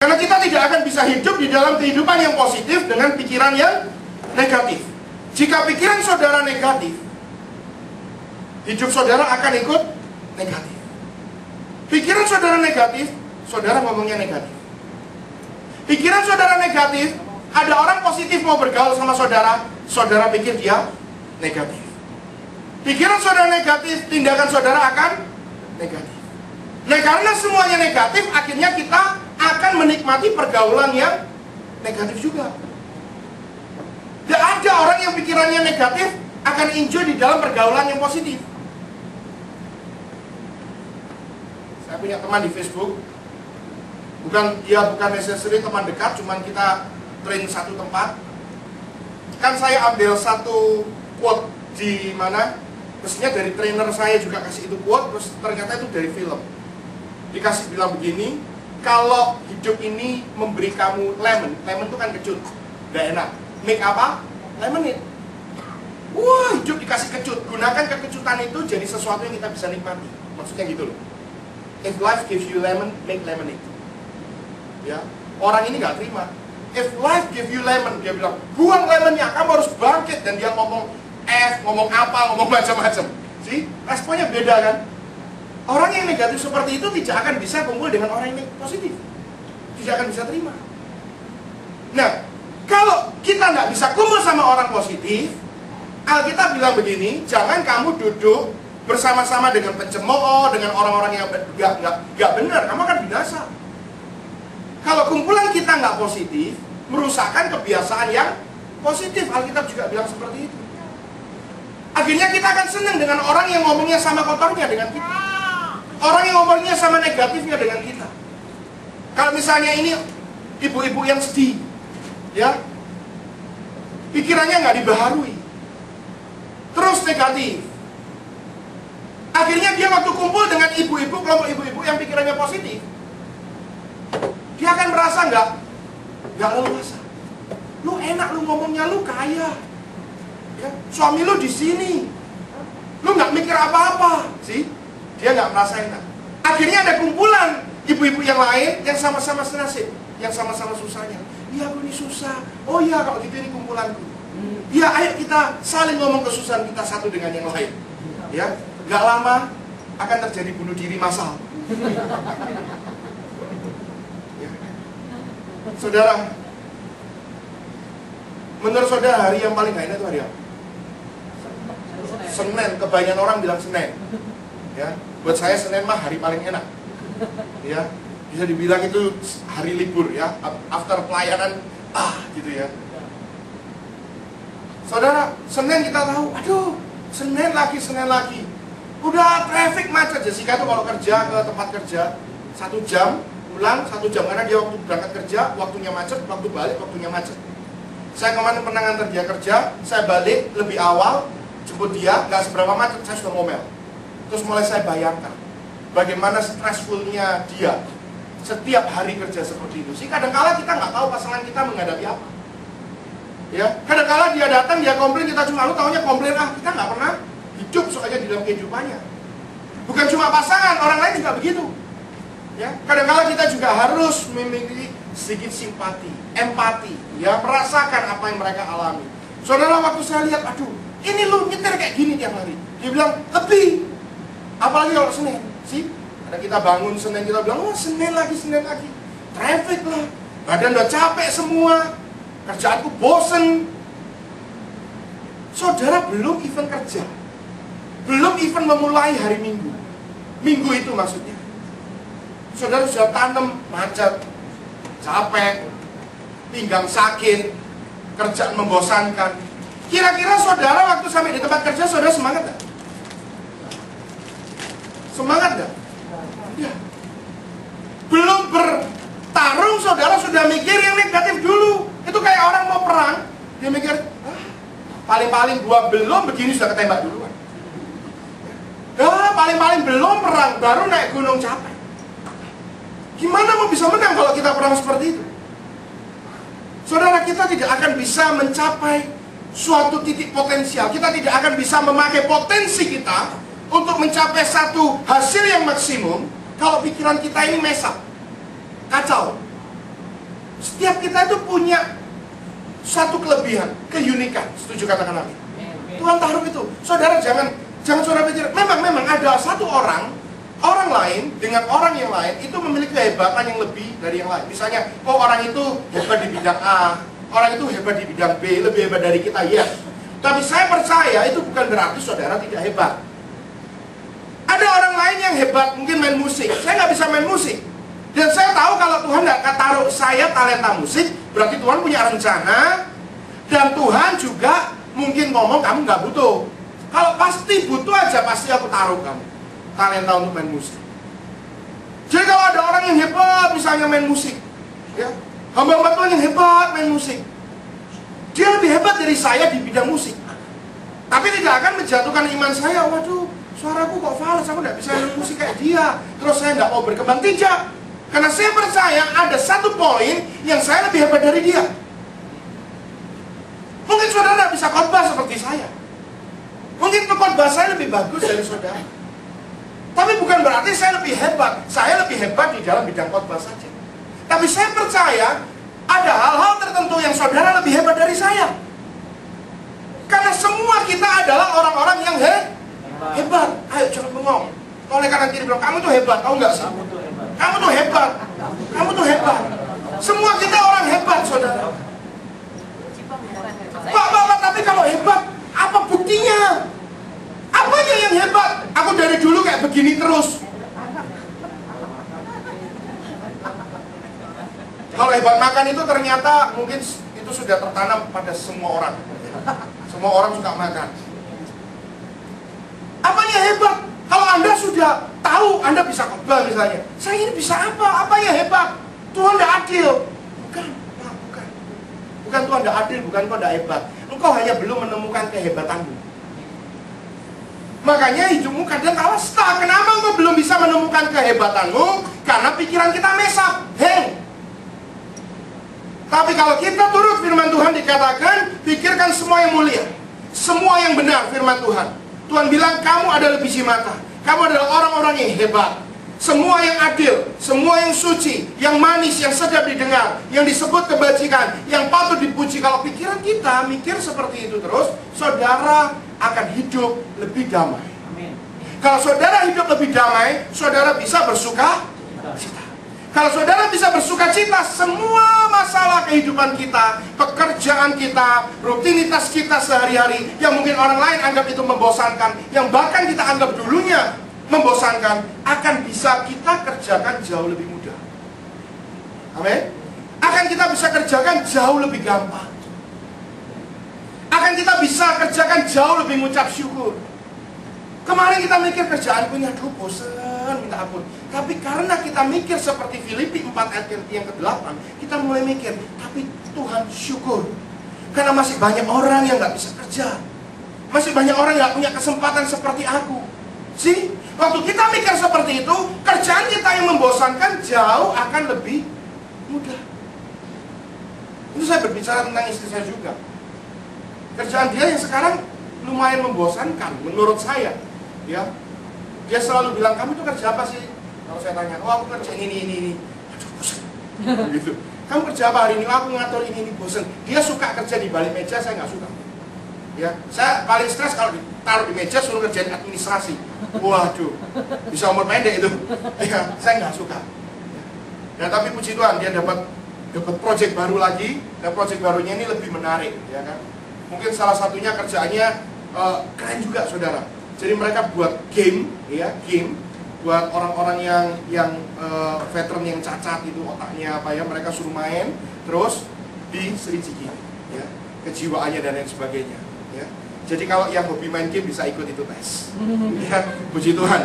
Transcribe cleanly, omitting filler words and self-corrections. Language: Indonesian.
Karena kita tidak akan bisa hidup di dalam kehidupan yang positif dengan pikiran yang negatif. Jika pikiran saudara negatif, hidup saudara akan ikut negatif. Pikiran saudara negatif, saudara ngomongnya negatif. Pikiran saudara negatif, ada orang positif mau bergaul sama saudara, saudara pikir dia negatif. Pikiran saudara negatif, tindakan saudara akan negatif. Nah, karena semuanya negatif, akhirnya kita akan menikmati pergaulan yang negatif juga. Tidak ada orang yang pikirannya negatif akan enjoy di dalam pergaulan yang positif. Saya punya teman di Facebook, bukan necessary teman dekat, cuman kita train satu tempat. Kan saya ambil satu quote di mana, mestinya dari trainer saya juga kasih itu quote, terus ternyata itu dari film. Dikasih bilang begini, kalau hidup ini memberi kamu lemon itu kan kecut, gak enak. Make apa? Lemonade. Wah, hidup dikasih kecut, gunakan kekecutan itu jadi sesuatu yang kita bisa nikmati. Maksudnya gitu loh. If life gives you lemon, make lemonade. Ya, orang ini nggak terima. If life give you lemon, dia bilang, buang lemonnya, kamu harus bangkit. Dan dia ngomong ngomong apa, ngomong macam-macam. See? Responnya beda kan? Orang yang negatif seperti itu tidak akan bisa kumpul dengan orang yang positif. Tidak akan bisa terima. Nah, kalau kita nggak bisa kumpul sama orang positif, Alkitab bilang begini, jangan kamu duduk bersama-sama dengan pencemooh, dengan orang-orang yang nggak benar, kamu akan binasa. Kalau kumpulan kita nggak positif, merusakkan kebiasaan yang positif. Alkitab juga bilang seperti itu. Akhirnya kita akan senang dengan orang yang ngomongnya sama kotornya dengan kita. Orang yang ngomongnya sama negatifnya dengan kita. Kalau misalnya ini ibu-ibu yang sedih, ya, pikirannya nggak dibaharui, terus negatif. Akhirnya dia waktu kumpul dengan ibu-ibu, kelompok ibu-ibu yang pikirannya positif, dia akan merasa nggak leluasa. Lu enak, lu ngomongnya, lu kaya, ya, suami lu di sini, lu nggak mikir apa-apa, sih. Dia nggak merasa enak. Akhirnya ada kumpulan ibu-ibu yang lain yang sama-sama senasib, yang sama-sama susahnya. Iya, aku ini susah. Oh iya, kalau gitu ini kumpulanku. Iya, ayo kita saling ngomong kesusahan kita satu dengan yang lain. Ya, nggak lama akan terjadi bunuh diri massal. Ya. Saudara, menurut saudara hari yang paling gak enak itu hari apa? Senin. Kebanyakan orang bilang Senin. Ya, buat saya Senin mah hari paling enak. Ya, bisa dibilang itu hari libur ya, after pelayanan gitu ya. Saudara, Senin kita tahu, aduh, Senin lagi. Udah traffic macet. Jessica tuh kalau kerja ke tempat kerja 1 jam, pulang 1 jam karena dia waktu berangkat kerja waktunya macet, waktu balik waktunya macet. Saya kemarin pernah nganter dia kerja, saya balik lebih awal, jemput dia, nggak seberapa macet, saya sudah ngomel. Terus mulai saya bayangkan bagaimana stressfulnya dia setiap hari kerja seperti itu. Sih kadang-kala kita nggak tahu pasangan kita menghadapi apa. Ya, kadang-kala dia datang, dia komplain, kita cuma taunya komplain, kita nggak pernah hidup soalnya di dalam kehidupannya. Bukan cuma pasangan, orang lain juga begitu. Ya, kadang-kala kita juga harus memiliki sedikit simpati, empati, ya, merasakan apa yang mereka alami. Saudara, waktu saya lihat, aduh, ini lu nyetir kayak gini tiap hari. Dia bilang, lebih. Apalagi kalau Senin, sih? Ada kita bangun Senin, kita bilang, oh Senin lagi. Traffic lah, badan udah capek semua, kerjaanku bosen. Saudara belum even kerja, belum even memulai hari Minggu. Minggu itu maksudnya. Saudara sudah tanam, macet, capek, pinggang sakit, kerjaan membosankan. Kira-kira saudara waktu sampai di tempat kerja, saudara semangat gak? Semangat gak? Ya. Belum bertarung, saudara sudah mikir yang negatif dulu. Itu kayak orang mau perang, dia mikir, paling-paling gua belum begini sudah ketembak duluan. Paling-paling belum perang, baru naik gunung capek. Gimana mau bisa menang kalau kita perang seperti itu? Saudara, kita tidak akan bisa mencapai suatu titik potensial. Kita tidak akan bisa memakai potensi kita untuk mencapai satu hasil yang maksimum kalau pikiran kita ini mesak, kacau. Setiap kita itu punya satu kelebihan, keunikan. Setuju katakan amin? Tuhan taruh itu. Saudara jangan saudara pikir, memang ada satu orang lain dengan orang yang lain itu memiliki kehebatan yang lebih dari yang lain. Misalnya, orang itu hebat di bidang A, orang itu hebat di bidang B, lebih hebat dari kita, ya. Tapi saya percaya itu bukan berarti saudara tidak hebat. Ada orang lain yang hebat, mungkin main musik. Saya nggak bisa main musik. Dan saya tahu kalau Tuhan nggak taruh saya talenta musik, berarti Tuhan punya rencana. Dan Tuhan juga mungkin ngomong, kamu nggak butuh. Kalau pasti butuh aja, pasti aku taruh kamu talenta untuk main musik. Jadi kalau ada orang yang hebat, misalnya main musik, ya, hamba-hamba Tuhan yang hebat main musik, dia lebih hebat dari saya di bidang musik. Tapi tidak akan menjatuhkan iman saya. Waduh, suaraku kok fals, aku tidak bisa main musik kayak dia, terus saya nggak mau berkembang. Tidak, karena saya percaya ada satu poin yang saya lebih hebat dari dia. Mungkin saudara bisa khotbah seperti saya, mungkin khotbah saya lebih bagus dari saudara. Tapi bukan berarti saya lebih hebat. Saya lebih hebat di dalam bidang khotbah saja. Tapi saya percaya ada hal-hal tertentu yang saudara lebih hebat dari saya. Karena semua kita adalah orang-orang yang hebat. Ayo jangan bengong. Oleh kanan kiri bilang, kamu tuh hebat, tahu nggak sih? Kamu tuh hebat. Kamu tuh hebat. Semua kita orang hebat, saudara. Pak, tapi kalau hebat, apa buktinya? Apanya yang hebat? Aku dari dulu kayak begini terus. Kalau hebat makan itu ternyata mungkin itu sudah tertanam pada semua orang. Semua orang suka makan. Apanya hebat? Kalau Anda sudah tahu, Anda bisa khotbah misalnya. Saya ini bisa apa? Apanya hebat? Tuhan tidak adil. Bukan. Bukan Tuhan tidak adil, bukan Tuhan tidak hebat. Engkau hanya belum menemukan kehebatanmu. Makanya hidupmu kadang kalah stuck. Kenapa engkau belum bisa menemukan kehebatanmu? Karena pikiran kita mesap. Tapi kalau kita turut firman Tuhan dikatakan, pikirkan semua yang mulia, semua yang benar firman Tuhan. Tuhan bilang kamu adalah biji mata, kamu adalah orang-orang yang hebat, semua yang adil, semua yang suci, yang manis, yang sedap didengar, yang disebut kebajikan, yang patut dipuji. Kalau pikiran kita mikir seperti itu terus, saudara akan hidup lebih damai. Amin. Kalau saudara hidup lebih damai, saudara bisa bersuka cita. Kalau saudara bisa bersuka cita, semua masalah kehidupan kita, pekerjaan kita, rutinitas kita sehari-hari, yang mungkin orang lain anggap itu membosankan, yang bahkan kita anggap dulunya membosankan, akan bisa kita kerjakan jauh lebih mudah. Amin. Akan kita bisa kerjakan jauh lebih gampang. Akan kita bisa kerjakan jauh lebih mengucap syukur. Kemarin kita mikir kerjaan punya, aduh bosan, minta ampun. Tapi karena kita mikir seperti Filipi 4 ayat yang ke-8, kita mulai mikir, tapi Tuhan syukur. Karena masih banyak orang yang gak bisa kerja. Masih banyak orang yang gak punya kesempatan seperti aku. Sih, waktu kita mikir seperti itu, kerjaan kita yang membosankan jauh akan lebih mudah. Itu saya berbicara tentang istri saya juga. Kerjaan dia yang sekarang lumayan membosankan menurut saya, ya. Dia selalu bilang, kamu tuh kerja apa sih? Kalau saya tanya, oh aku kerja ini. Aduh bosan. Gitu. Kamu kerja apa hari ini? Aku ngatur ini bosan. Dia suka kerja di balik meja, saya nggak suka. Ya, saya paling stres kalau ditaruh di meja suruh kerjain administrasi. Waduh, bisa umur pendek itu. Ya, saya nggak suka. Ya, tapi puji Tuhan dia dapat proyek baru lagi, dan proyek barunya ini lebih menarik, ya kan? Mungkin salah satunya kerjaannya keren juga, saudara. Jadi mereka buat game, ya, game buat orang-orang yang veteran yang cacat itu otaknya apa ya, mereka suruh main, terus diselidiki, ya, kejiwaannya dan lain sebagainya, ya. Jadi kalau yang hobi main game bisa ikut itu tes, ya, puji Tuhan.